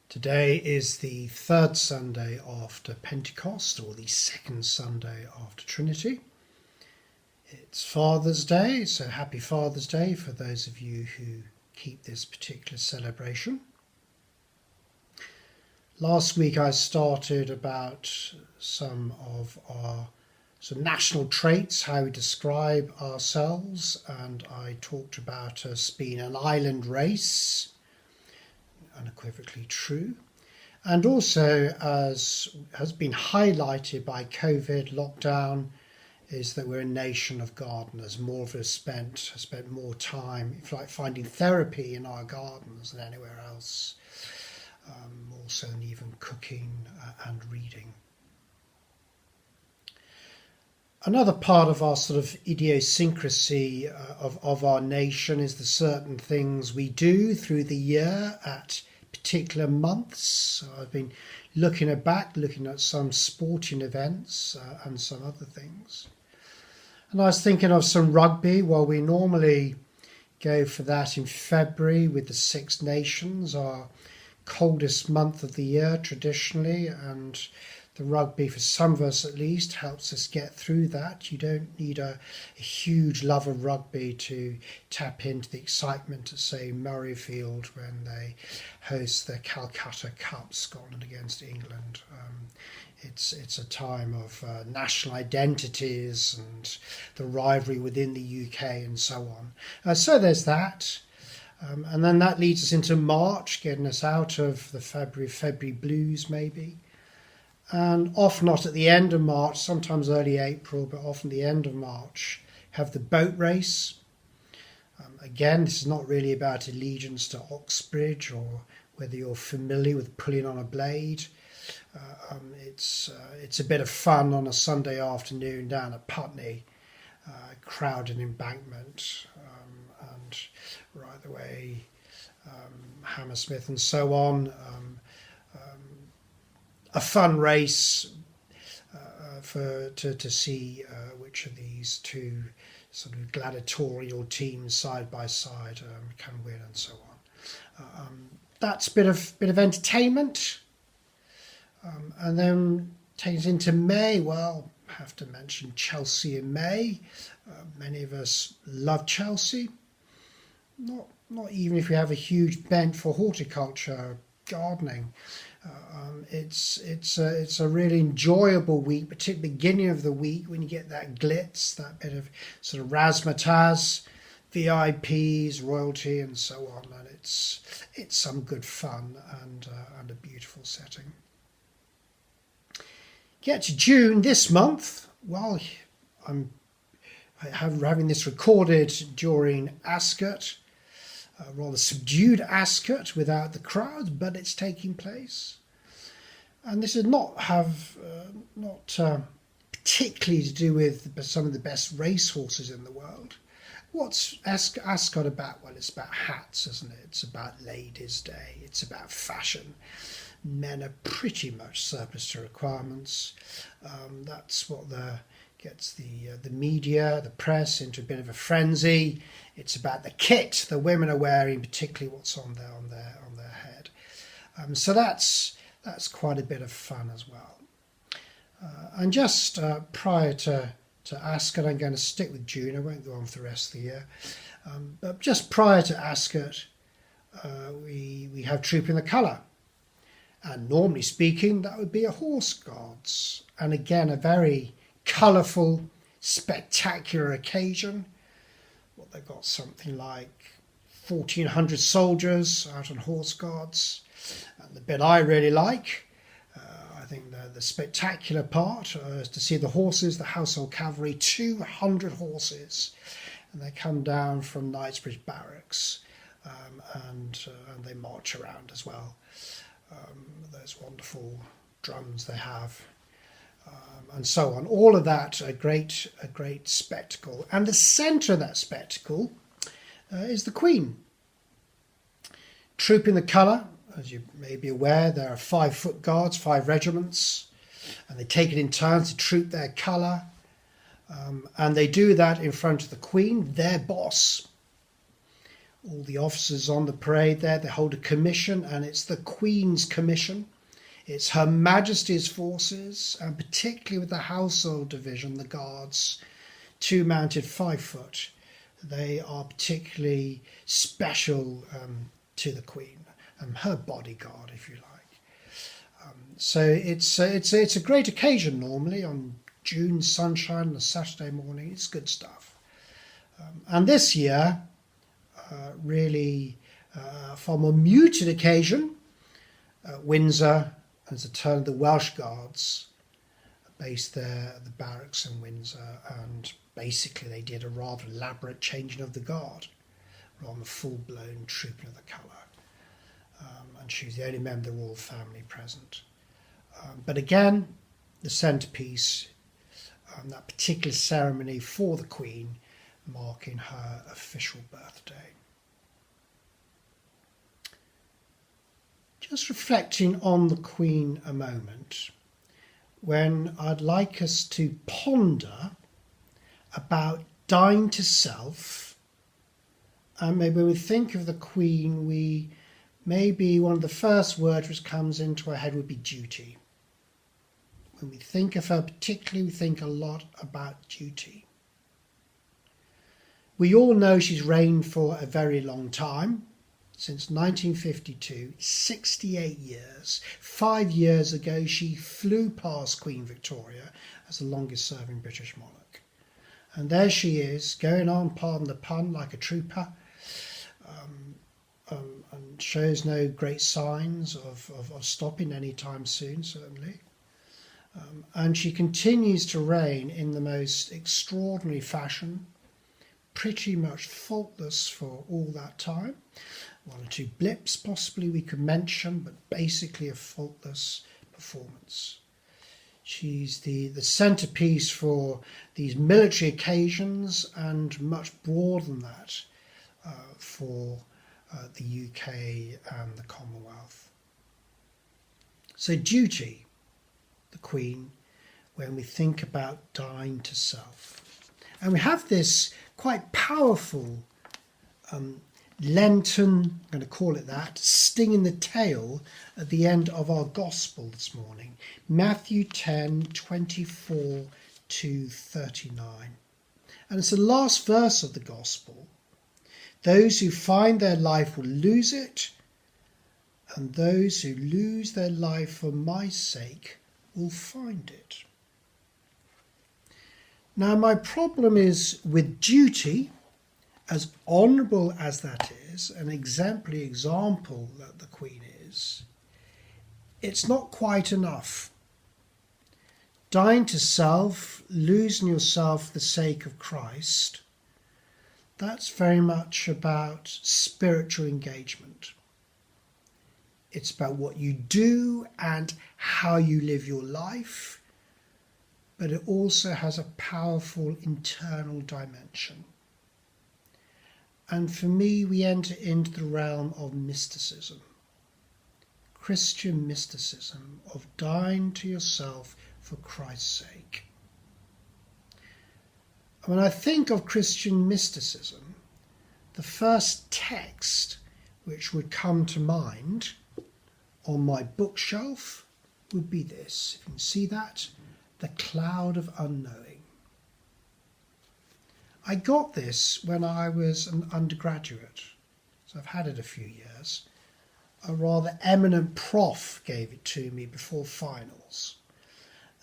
Today is the third Sunday after Pentecost, or the second Sunday after Trinity. It's Father's Day, so happy Father's Day for those of you who keep this particular celebration. Last week I started about some national traits, how we describe ourselves, and I talked about us being an island race. Unequivocally true, and also, as has been highlighted by COVID lockdown, is that we're a nation of gardeners. More of us have spent more time, if like, finding therapy in our gardens than anywhere else, more so than even cooking and reading. Another part of our sort of idiosyncrasy of our nation is the certain things we do through the year at particular months. So I've been looking at some sporting events and some other things. And I was thinking of some rugby. Well, we normally go for that in February with the Six Nations, our coldest month of the year traditionally, and the rugby, for some of us at least, helps us get through that. You don't need a huge love of rugby to tap into the excitement at, say, Murrayfield when they host the Calcutta Cup, Scotland against England. It's a time of national identities and the rivalry within the UK and so on. So there's that. And then that leads us into March, getting us out of the February blues maybe. And often not at the end of March, sometimes early April, but often the end of March, have the boat race. Again, this is not really about allegiance to Oxbridge or whether you're familiar with pulling on a blade. It's a bit of fun on a Sunday afternoon down at Putney, crowded embankment, and right the way Hammersmith and so on. A fun race to see which of these two sort of gladiatorial teams side by side can win and so on. That's a bit of entertainment, and then takes us into May. Well, I have to mention Chelsea in May. Many of us love Chelsea. Not even if we have a huge bent for horticulture, gardening. It's a really enjoyable week, particularly beginning of the week when you get that glitz, that bit of sort of razzmatazz, VIPs, royalty, and so on, and it's some good fun and a beautiful setting. Get to June this month. Well, I'm having this recorded during Ascot. A rather subdued Ascot without the crowds, but it's taking place. And this is not particularly to do with some of the best racehorses in the world. What's Ascot about? Well, it's about hats, isn't it? It's about Ladies' Day. It's about fashion. Men are pretty much surplus to requirements. That's what gets the media, the press into a bit of a frenzy. It's about the kit the women are wearing, particularly what's on their head. So that's quite a bit of fun as well. And just prior to Ascot, I'm going to stick with June. I won't go on for the rest of the year. But just prior to Ascot, we have Trooping the Colour. And normally speaking, that would be a Horse Guards. And again, a very colourful, spectacular occasion. Well, they've got something like 1,400 soldiers out on Horse Guards. And the bit I really like, I think the spectacular part, is to see the horses, the Household Cavalry, 200 horses. And they come down from Knightsbridge Barracks and they march around as well. Those wonderful drums they have. And so on. All of that, a great spectacle. And the centre of that spectacle is the Queen. Trooping the Colour, as you may be aware, there are 5 foot guards, 5 regiments, and they take it in turns to troop their colour. And they do that in front of the Queen, their boss. All the officers on the parade there, they hold a commission, and it's the Queen's commission. It's Her Majesty's forces, and particularly with the household division, the guards, 2 mounted 5 foot. They are particularly special to the Queen, her bodyguard, if you like. So it's a great occasion normally on June sunshine on a Saturday morning. It's good stuff. And this year, really far more muted occasion, Windsor, as a turn of the Welsh Guards based there at the barracks in Windsor, and basically they did a rather elaborate changing of the guard, rather than a full-blown trooping of the colour. And she was the only member of the royal family present. But again, the centrepiece, that particular ceremony for the Queen, marking her official birthday. Just reflecting on the Queen a moment, when I'd like us to ponder about dying to self, and maybe when we think of the Queen, maybe one of the first words which comes into our head would be duty. When we think of her particularly, we think a lot about duty. We all know she's reigned for a very long time, since 1952, 68 years. 5 years ago, she flew past Queen Victoria as the longest serving British monarch. And there she is, going on, pardon the pun, like a trooper, and shows no great signs of stopping anytime soon, certainly. And she continues to reign in the most extraordinary fashion, pretty much faultless for all that time. 1 or 2 blips possibly we could mention, but basically a faultless performance. She's the centrepiece for these military occasions, and much broader than that for the UK and the Commonwealth. So duty, the Queen, when we think about dying to self. And we have this quite powerful Lenten, I'm going to call it that, sting in the tail at the end of our Gospel this morning. Matthew 10:24 to 39. And it's the last verse of the Gospel. Those who find their life will lose it, and those who lose their life for my sake will find it. Now, my problem is with duty, as honourable as that is, an exemplary example that the Queen is, it's not quite enough. Dying to self, losing yourself for the sake of Christ, that's very much about spiritual engagement. It's about what you do and how you live your life, but it also has a powerful internal dimension. And for me, we enter into the realm of mysticism, Christian mysticism, of dying to yourself for Christ's sake. When I think of Christian mysticism, the first text which would come to mind on my bookshelf would be this. If you can see that, the Cloud of Unknowing. I got this when I was an undergraduate, so I've had it a few years. A rather eminent prof gave it to me before finals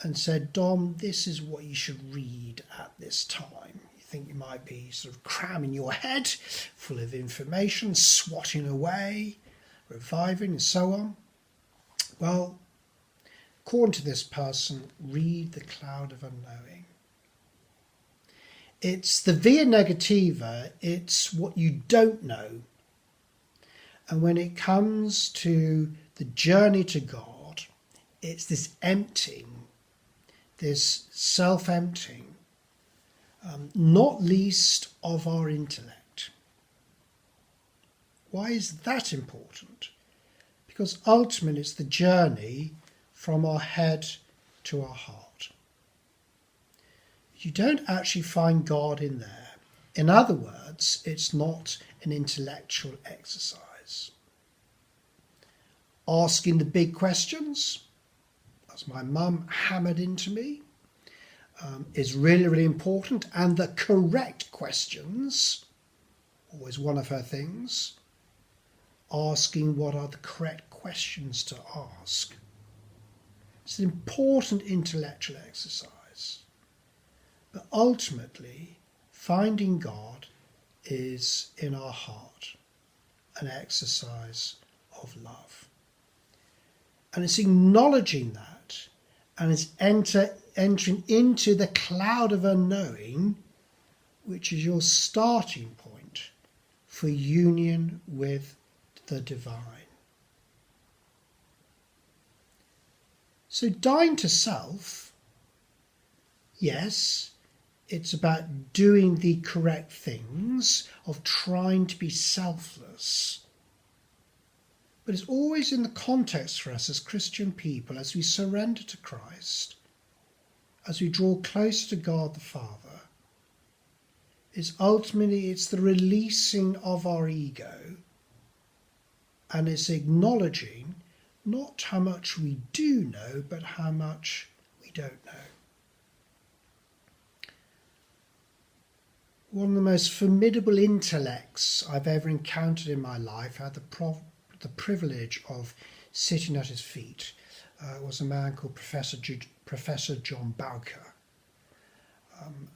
and said, Dom, this is what you should read at this time. You think you might be sort of cramming your head full of information, swatting away, reviving and so on. Well, according to this person, read the Cloud of Unknowing. It's the via negativa, it's what you don't know. And when it comes to the journey to God, it's this emptying, this self-emptying, not least of our intellect. Why is that important? Because ultimately it's the journey from our head to our heart. You don't actually find God in there. In other words, it's not an intellectual exercise. Asking the big questions, as my mum hammered into me, is really, really important. And the correct questions, always one of her things, asking what are the correct questions to ask. It's an important intellectual exercise. But ultimately, finding God is in our heart, an exercise of love. And it's acknowledging that, and it's entering into the cloud of unknowing, which is your starting point for union with the divine. So dying to self, yes, it's about doing the correct things, of trying to be selfless. But it's always in the context for us as Christian people, as we surrender to Christ, as we draw closer to God the Father, it's the releasing of our ego, and it's acknowledging not how much we do know, but how much we don't know. One of the most formidable intellects I've ever encountered in my life, I had the privilege of sitting at his feet, was a man called Professor John Bowker.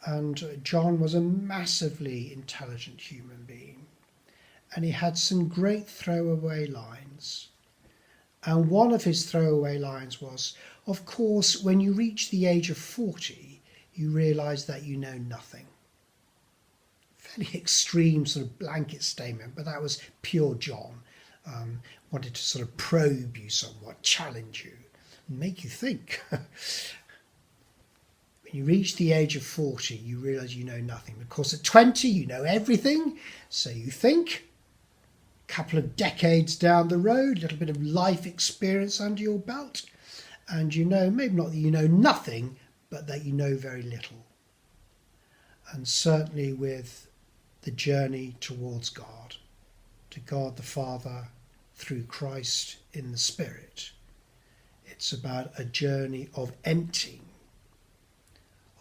And John was a massively intelligent human being. And he had some great throwaway lines. And one of his throwaway lines was, of course, when you reach the age of 40, you realise that you know nothing. Fairly extreme sort of blanket statement, but that was pure John. Wanted to sort of probe you somewhat, challenge you, and make you think. When you reach the age of 40, you realise you know nothing. Of course, at 20, you know everything, so you think. A couple of decades down the road, a little bit of life experience under your belt, and you know, maybe not that you know nothing, but that you know very little. And certainly with the journey towards God, to God the Father through Christ in the Spirit, it's about a journey of emptying,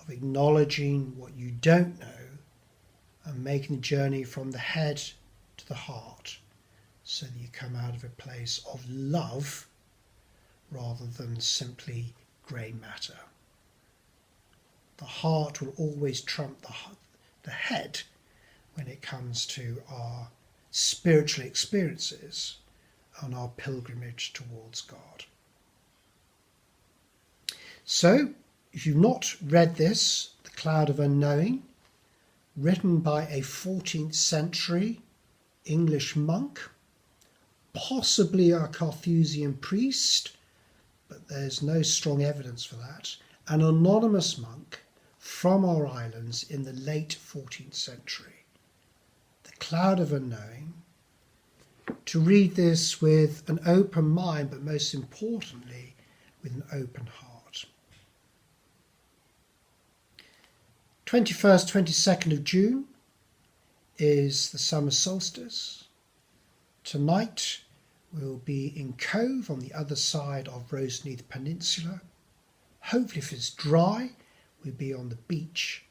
of acknowledging what you don't know, and making the journey from the head to the heart, so that you come out of a place of love rather than simply grey matter. The heart will always trump the head when it comes to our spiritual experiences on our pilgrimage towards God. So, if you've not read this, The Cloud of Unknowing, written by a 14th century English monk, possibly a Carthusian priest, but there's no strong evidence for that, an anonymous monk from our islands in the late 14th century. The Cloud of Unknowing. To read this with an open mind, but most importantly, with an open heart. 21st, 22nd of June is the summer solstice. Tonight we'll be in Cove on the other side of Roseneath Peninsula. Hopefully, if it's dry, we'll be on the beach,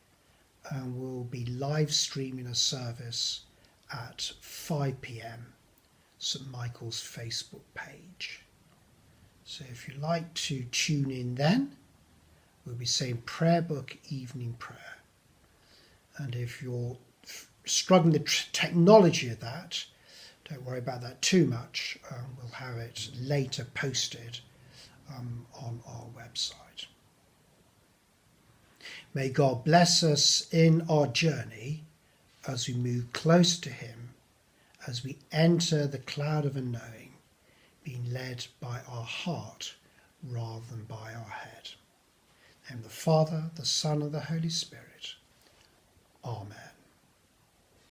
and we'll be live streaming a service at 5 p.m. St Michael's Facebook page. So if you'd like to tune in then, we'll be saying prayer book evening prayer. And if you're struggling with the technology of that, don't worry about that too much. We'll have it later posted on our website. May God bless us in our journey as we move closer to Him, as we enter the cloud of unknowing, being led by our heart rather than by our head. In the Father, the Son, and the Holy Spirit. Amen.